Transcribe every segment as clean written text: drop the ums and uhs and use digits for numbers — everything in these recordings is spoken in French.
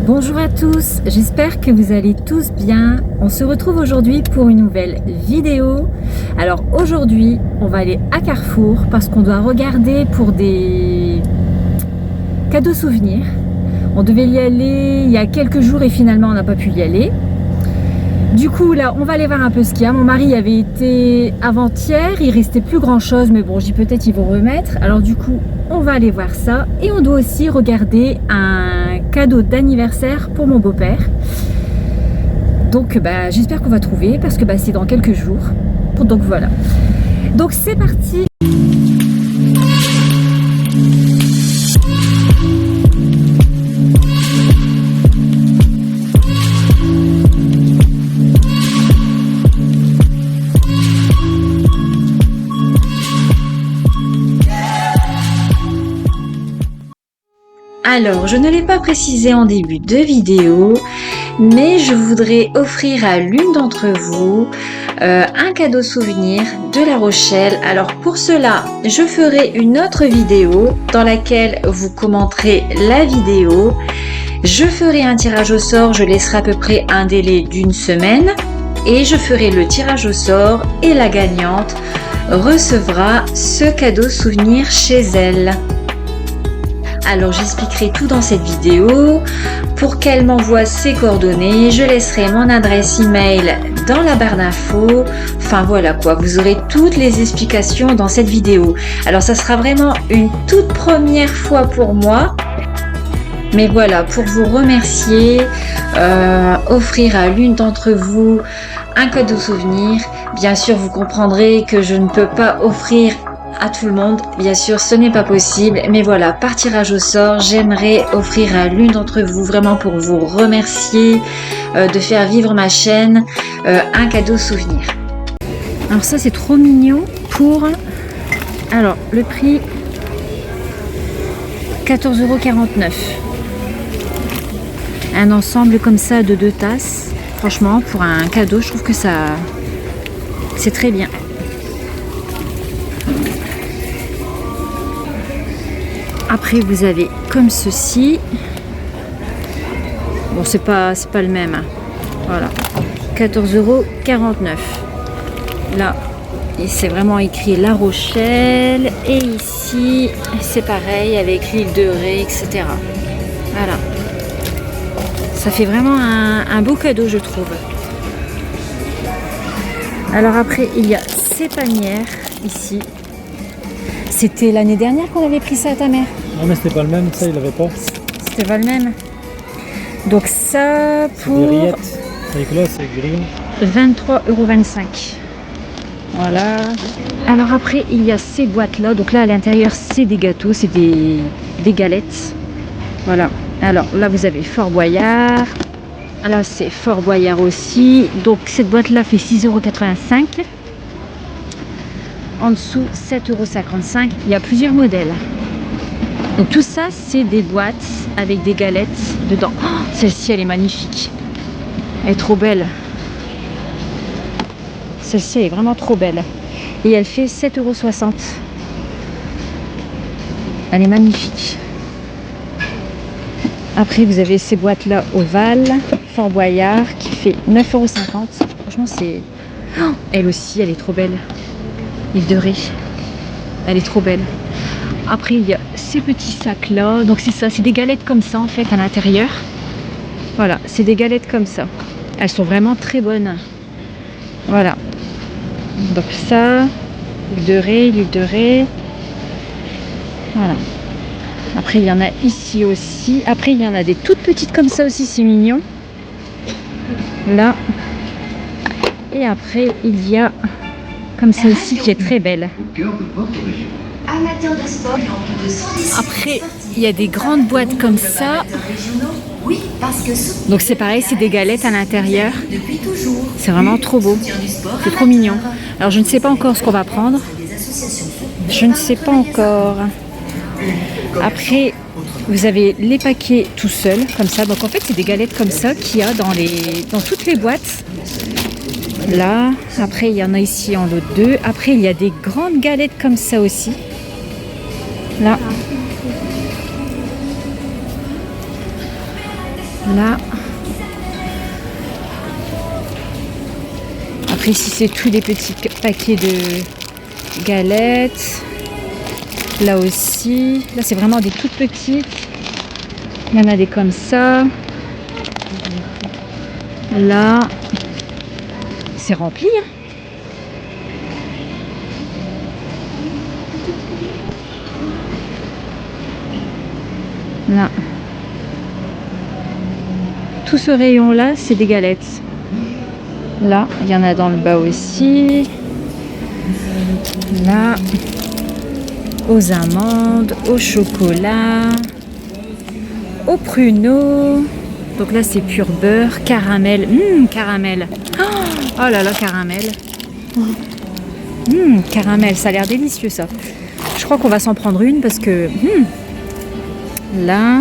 Bonjour à tous, j'espère que vous allez tous bien. On se retrouve aujourd'hui pour une nouvelle vidéo. Alors aujourd'hui, on va aller à Carrefour parce qu'on doit regarder pour des cadeaux souvenirs. On devait y aller il y a quelques jours et finalement on n'a pas pu y aller. Du coup là, on va aller voir un peu ce qu'il y a. Mon mari avait été avant-hier, il restait plus grand chose, mais bon, j'ai peut-être ils vont remettre. Alors du coup, on va aller voir ça. Et on doit aussi regarder un cadeau d'anniversaire pour mon beau-père. Donc j'espère qu'on va trouver parce que c'est dans quelques jours. Donc voilà. Donc c'est parti. Alors, je ne l'ai pas précisé en début de vidéo, mais je voudrais offrir à l'une d'entre vous un cadeau souvenir de La Rochelle. Alors pour cela, je ferai une autre vidéo dans laquelle vous commenterez la vidéo. Je ferai un tirage au sort, je laisserai à peu près un délai d'1 semaine et je ferai le tirage au sort et la gagnante recevra ce cadeau souvenir chez elle. Alors j'expliquerai tout dans cette vidéo. Pour qu'elle m'envoie ses coordonnées, je laisserai mon adresse email dans la barre d'infos. Enfin voilà quoi, vous aurez toutes les explications dans cette vidéo. Alors ça sera vraiment une toute première fois pour moi. Mais voilà, pour vous remercier, offrir à l'une d'entre vous un cadeau souvenir. Bien sûr, vous comprendrez que je ne peux pas offrir à tout le monde, bien sûr ce n'est pas possible, mais voilà, par tirage au sort, j'aimerais offrir à l'une d'entre vous, vraiment pour vous remercier de faire vivre ma chaîne, un cadeau souvenir. Alors ça c'est trop mignon pour, alors le prix 14,49 €. Un ensemble comme ça de 2 tasses, franchement pour un cadeau je trouve que ça c'est très bien. Après vous avez comme ceci. Bon c'est pas le même. Voilà. 14,49 €. Là, c'est vraiment écrit La Rochelle. Et ici, c'est pareil avec l'île de Ré, etc. Voilà. Ça fait vraiment un beau cadeau je trouve. Alors après il y a ces panières ici. C'était l'année dernière qu'on avait pris ça à ta mère. Non mais c'était pas le même, ça il l'avait pas. C'était pas le même. Donc ça pour... Des rillettes. Avec là c'est green. 23,25 €. Voilà. Alors après il y a ces boîtes là. Donc là à l'intérieur c'est des gâteaux, c'est des galettes. Voilà. Alors là vous avez Fort Boyard. Là c'est Fort Boyard aussi. Donc cette boîte là fait 6,85 €. En dessous 7,55 €. Il y a plusieurs modèles. Donc tout ça c'est des boîtes avec des galettes dedans. Oh, celle-ci elle est magnifique. Elle est trop belle. Celle-ci elle est vraiment trop belle. Et elle fait 7,60 €. Elle est magnifique. Après vous avez ces boîtes là ovales. Fort Boyard qui fait 9,50 €. Franchement c'est... Oh, elle aussi elle est trop belle. L'île de Ré, elle est trop belle. Après il y a ces petits sacs là, donc c'est ça, c'est des galettes comme ça en fait à l'intérieur. Voilà, c'est des galettes comme ça. Elles sont vraiment très bonnes. Voilà. Donc ça, l'île de Ré, l'île de Ré. Voilà. Après il y en a ici aussi. Après il y en a des toutes petites comme ça aussi, c'est mignon. Là. Et après il y a comme celle-ci qui est très belle. Après, il y a des grandes boîtes comme ça. Donc c'est pareil, c'est des galettes à l'intérieur. C'est vraiment trop beau. C'est trop mignon. Alors je ne sais pas encore ce qu'on va prendre. Je ne sais pas encore. Après, vous avez les paquets tout seuls, comme ça. Donc en fait, c'est des galettes comme ça qu'il y a dans toutes les boîtes. Là, après il y en a ici en lot 2. Après il y a des grandes galettes comme ça aussi. Là. Là. Après ici c'est tous des petits paquets de galettes. Là aussi. Là c'est vraiment des toutes petites. Il y en a des comme ça. Là. C'est rempli. Hein. Là. Tout ce rayon là c'est des galettes. Là il y en a dans le bas aussi. Là aux amandes, au chocolat, au pruneau. Donc là c'est pur beurre, caramel. Caramel. Oh là là, caramel. Caramel, ça a l'air délicieux ça. Je crois qu'on va s'en prendre une parce que là.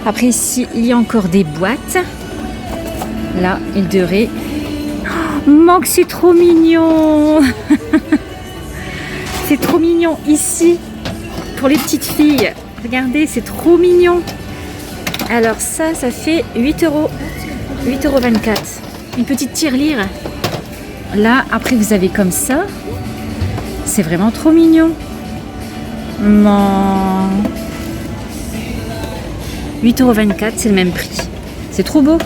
Après ici, il y a encore des boîtes. Là, île de Ré. Oh, Manque, c'est trop mignon. C'est trop mignon ici. Pour les petites filles. Regardez, c'est trop mignon. Alors ça fait 8 €. 8,24 €. Une petite tirelire. Là, après vous avez comme ça. C'est vraiment trop mignon. 8,24 €, c'est le même prix. C'est trop beau.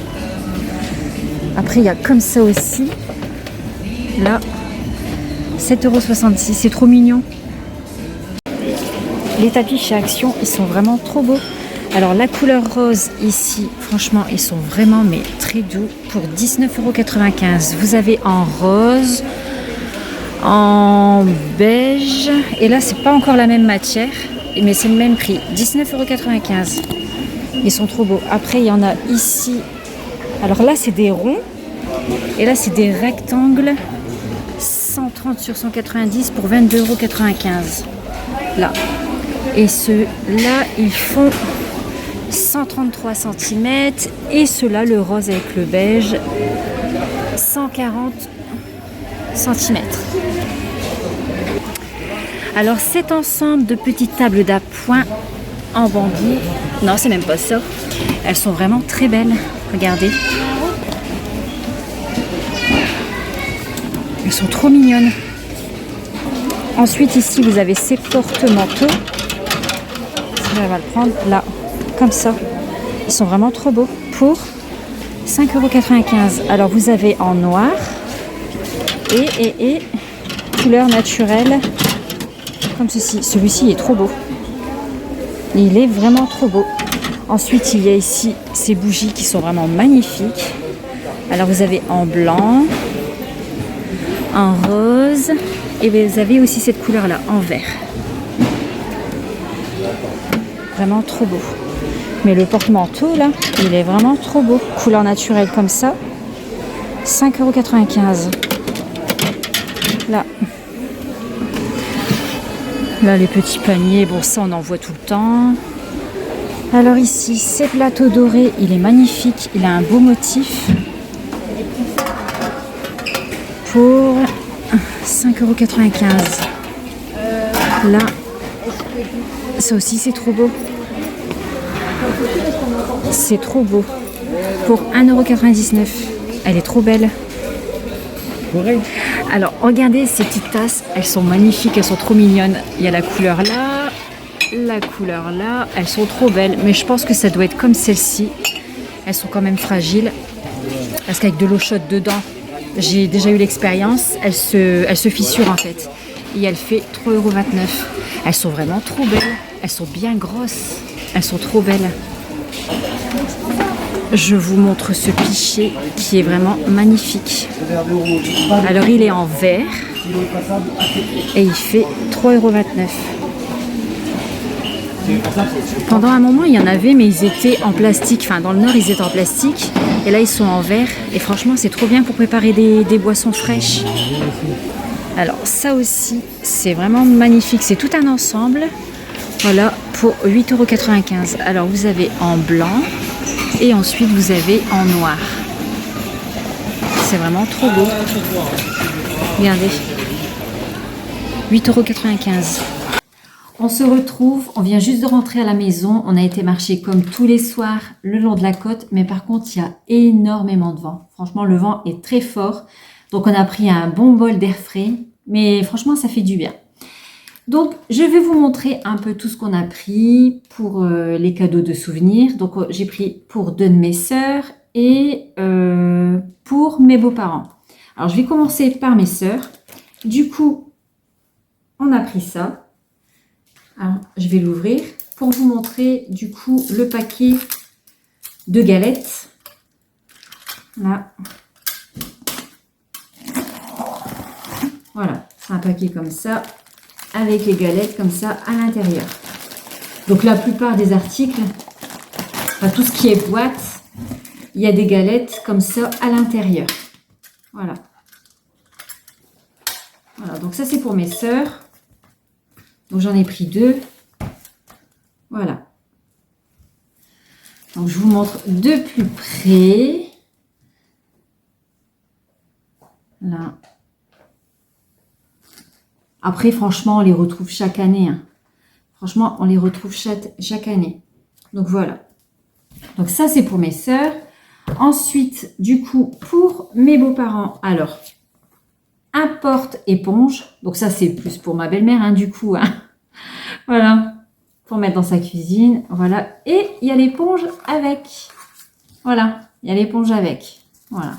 Après, il y a comme ça aussi. Là, 7,66 €. C'est trop mignon. Les tapis chez Action, ils sont vraiment trop beaux. Alors, la couleur rose ici, franchement, ils sont vraiment mais très doux pour 19,95 €. Vous avez en rose, en beige. Et là, c'est pas encore la même matière, mais c'est le même prix. 19,95 €. Ils sont trop beaux. Après, il y en a ici. Alors là, c'est des ronds. Et là, c'est des rectangles. 130 sur 190 pour 22,95 €. Là. Et ceux-là, ils font 133 cm. Et ceux-là, le rose avec le beige, 140 cm. Alors, cet ensemble de petites tables d'appoint en bambou, non, c'est même pas ça. Elles sont vraiment très belles. Regardez. Elles sont trop mignonnes. Ensuite, ici, vous avez ces porte-manteaux. On va le prendre là, comme ça. Ils sont vraiment trop beaux. Pour 5,95 €. Alors, vous avez en noir et couleur naturelle, comme ceci. Celui-ci est trop beau. Il est vraiment trop beau. Ensuite, il y a ici ces bougies qui sont vraiment magnifiques. Alors, vous avez en blanc, en rose, et vous avez aussi cette couleur-là, en vert. Vraiment trop beau. Mais le porte-manteau, là, il est vraiment trop beau. Couleur naturelle comme ça. 5,95 €. Là. Là, les petits paniers, bon, ça, on en voit tout le temps. Alors ici, ces plateaux dorés, il est magnifique. Il a un beau motif. Pour 5,95 €. Là, ça aussi, c'est trop beau. C'est trop beau. Pour 1,99 €. Elle est trop belle. Alors, regardez ces petites tasses. Elles sont magnifiques, elles sont trop mignonnes. Il y a la couleur là, la couleur là. Elles sont trop belles. Mais je pense que ça doit être comme celle-ci. Elles sont quand même fragiles. Parce qu'avec de l'eau chaude dedans, j'ai déjà eu l'expérience. Elle se fissure en fait. Et elle fait 3,29 €. Elles sont vraiment trop belles. Elles sont bien grosses. Elles sont trop belles. Je vous montre ce pichet qui est vraiment magnifique. Alors il est en verre et il fait 3,29 €. Pendant un moment il y en avait mais ils étaient en plastique. Enfin dans le nord ils étaient en plastique et là ils sont en verre. Et franchement c'est trop bien pour préparer des boissons fraîches. Alors ça aussi c'est vraiment magnifique. C'est tout un ensemble. Voilà pour 8,95 €. Alors vous avez en blanc. Et ensuite, vous avez en noir. C'est vraiment trop beau. Regardez. 8,95 €. On se retrouve, on vient juste de rentrer à la maison. On a été marcher comme tous les soirs le long de la côte. Mais par contre, il y a énormément de vent. Franchement, le vent est très fort. Donc, on a pris un bon bol d'air frais. Mais franchement, ça fait du bien. Donc, je vais vous montrer un peu tout ce qu'on a pris pour les cadeaux de souvenirs. Donc, j'ai pris pour deux de mes sœurs et pour mes beaux-parents. Alors, je vais commencer par mes sœurs. Du coup, on a pris ça. Alors, je vais l'ouvrir pour vous montrer du coup le paquet de galettes. Là. Voilà, c'est un paquet comme ça, avec les galettes comme ça à l'intérieur. Donc la plupart des articles, enfin, tout ce qui est boîte, il y a des galettes comme ça à l'intérieur. Voilà. Voilà, donc ça c'est pour mes sœurs. Donc j'en ai pris deux. Voilà. Donc je vous montre de plus près. Là. Après, franchement, on les retrouve chaque année. Hein. Franchement, on les retrouve chaque année. Donc voilà. Donc ça, c'est pour mes sœurs. Ensuite, du coup, pour mes beaux-parents, alors, un porte-éponge. Donc ça, c'est plus pour ma belle-mère, hein, du coup. Hein. Voilà. Pour mettre dans sa cuisine. Voilà. Et il y a l'éponge avec. Voilà. Il y a l'éponge avec. Voilà.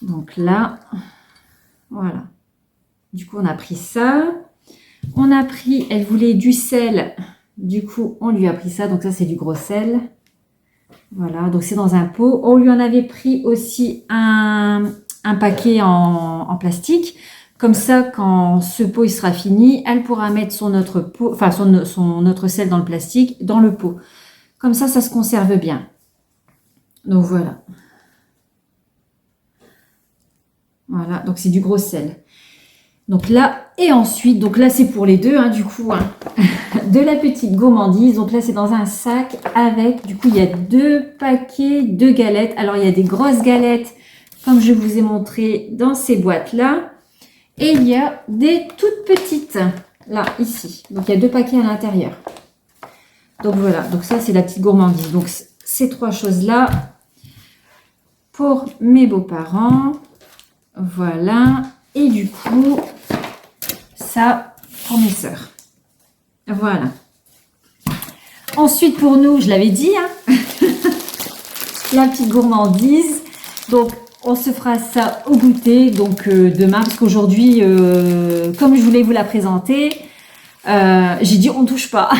Donc là, voilà. Du coup, on a pris ça. On a pris, elle voulait du sel. Du coup, on lui a pris ça. Donc ça, c'est du gros sel. Voilà. Donc c'est dans un pot. On lui en avait pris aussi un paquet en plastique. Comme ça, quand ce pot il sera fini, elle pourra mettre son autre pot, enfin son autre sel dans le plastique, dans le pot. Comme ça se conserve bien. Donc voilà. Voilà, donc c'est du gros sel. Donc là, et ensuite, donc là c'est pour les deux, hein, du coup, hein, de la petite gourmandise. Donc là c'est dans un sac avec, du coup il y a deux paquets de galettes. Alors il y a des grosses galettes, comme je vous ai montré dans ces boîtes-là. Et il y a des toutes petites, là, ici. Donc il y a deux paquets à l'intérieur. Donc voilà, donc ça c'est la petite gourmandise. Donc ces trois choses-là, pour mes beaux-parents. Voilà. Et du coup, ça pour mes sœurs. Voilà. Ensuite, pour nous, je l'avais dit, hein, la petite gourmandise. Donc, on se fera ça au goûter, donc demain, parce qu'aujourd'hui, comme je voulais vous la présenter, j'ai dit on ne touche pas.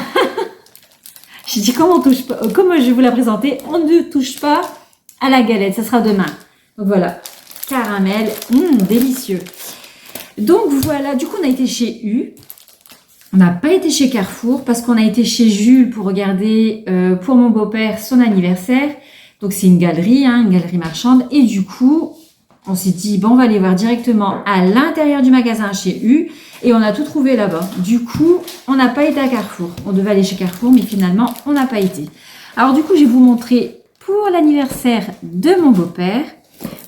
J'ai dit comment on touche pas, comme je vais vous la présenter, on ne touche pas à la galette, ça sera demain. Donc voilà. Caramel, délicieux. Donc voilà, du coup on a été chez U. On n'a pas été chez Carrefour parce qu'on a été chez Jules pour regarder pour mon beau-père son anniversaire. Donc c'est une galerie marchande. Et du coup, on s'est dit, bon, on va aller voir directement à l'intérieur du magasin chez U. Et on a tout trouvé là-bas. Du coup, on n'a pas été à Carrefour. On devait aller chez Carrefour, mais finalement, on n'a pas été. Alors du coup, je vais vous montrer pour l'anniversaire de mon beau-père.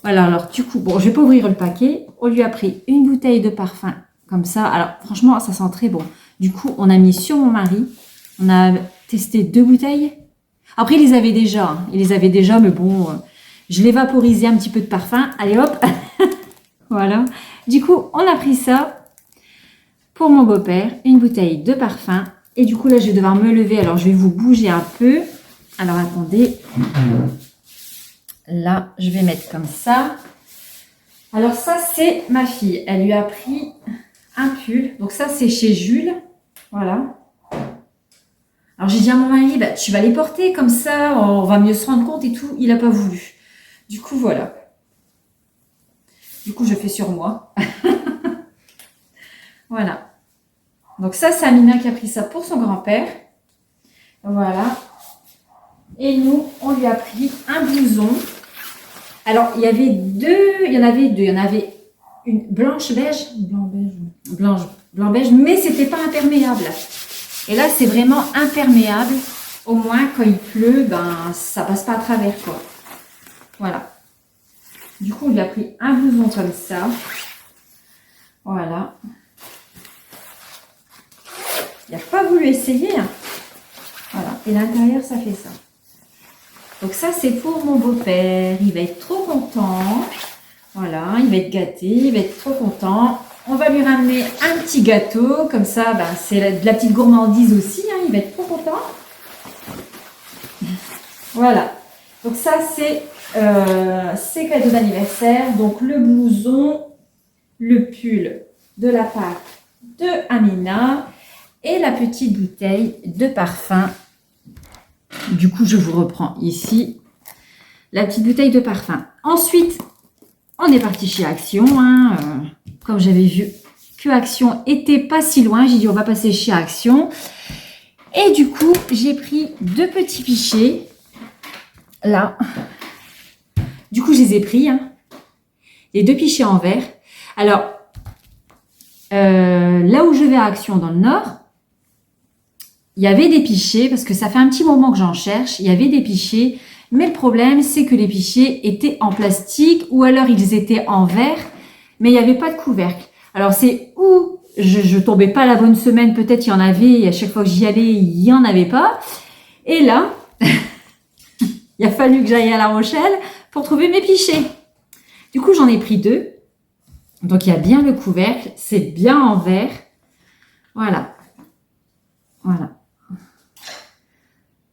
Voilà, alors du coup, bon, je vais pas ouvrir le paquet. On lui a pris une bouteille de parfum comme ça. Alors franchement, ça sent très bon. Du coup, on a mis sur mon mari. On a testé 2 bouteilles. Après, il les avait déjà. Hein. Il les avait déjà, mais bon, je l'ai vaporisé un petit peu de parfum. Allez hop. Voilà. Du coup, on a pris ça pour mon beau-père. Une bouteille de parfum. Et du coup, là, je vais devoir me lever. Alors, je vais vous bouger un peu. Alors, attendez. Là, je vais mettre comme ça. Alors ça, c'est ma fille. Elle lui a pris un pull. Donc ça, c'est chez Jules. Voilà. Alors j'ai dit à mon mari, bah, tu vas les porter comme ça, on va mieux se rendre compte et tout. Il n'a pas voulu. Du coup, voilà. Du coup, je fais sur moi. Voilà. Donc ça, c'est Amina qui a pris ça pour son grand-père. Voilà. Et nous, on lui a pris un blouson. Alors, il y en avait deux. Il y en avait une blanche-beige. Blanc-beige, mais c'était pas imperméable. Et là, c'est vraiment imperméable. Au moins, quand il pleut, ben, ça passe pas à travers, quoi. Voilà. Du coup, on lui a pris un blouson comme ça. Voilà. Il n'a pas voulu essayer. Hein. Voilà. Et l'intérieur, ça fait ça. Donc ça, c'est pour mon beau-père. Il va être trop content. Voilà, il va être gâté, il va être trop content. On va lui ramener un petit gâteau. Comme ça, ben, c'est de la petite gourmandise aussi. Hein, il va être trop content. Voilà. Donc ça, c'est cadeau d'anniversaire. Donc le blouson, le pull de la part de Amina et la petite bouteille de parfum. Du coup, je vous reprends ici la petite bouteille de parfum. Ensuite, on est parti chez Action. Hein, comme j'avais vu que Action était pas si loin, j'ai dit on va passer chez Action. Et du coup, j'ai pris 2 petits pichets. Là. Du coup, je les ai pris. Hein, les 2 pichets en verre. Alors, là où je vais à Action dans le Nord, il y avait des pichets, parce que ça fait un petit moment que j'en cherche, il y avait des pichets, mais le problème, c'est que les pichets étaient en plastique, ou alors ils étaient en verre, mais il n'y avait pas de couvercle. Alors, c'est où je tombais pas la bonne semaine, peut-être il y en avait, et à chaque fois que j'y allais, il n'y en avait pas. Et là, il a fallu que j'aille à La Rochelle pour trouver mes pichets. Du coup, j'en ai pris 2. Donc, il y a bien le couvercle, c'est bien en verre. Voilà. Voilà.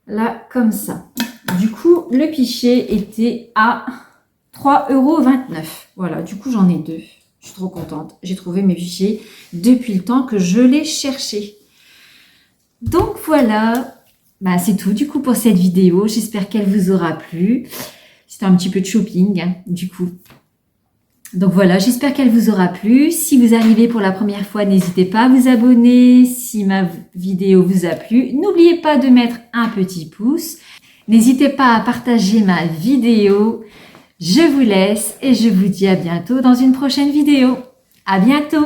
Là, comme ça. Du coup, le pichet était à 3,29 €. Voilà, du coup, j'en ai 2. Je suis trop contente. J'ai trouvé mes pichets depuis le temps que je les cherchais. Donc, voilà. Bah, c'est tout, du coup, pour cette vidéo. J'espère qu'elle vous aura plu. C'était un petit peu de shopping, hein, du coup. Donc voilà, j'espère qu'elle vous aura plu. Si vous arrivez pour la première fois, n'hésitez pas à vous abonner. Si ma vidéo vous a plu, n'oubliez pas de mettre un petit pouce. N'hésitez pas à partager ma vidéo. Je vous laisse et je vous dis à bientôt dans une prochaine vidéo. À bientôt!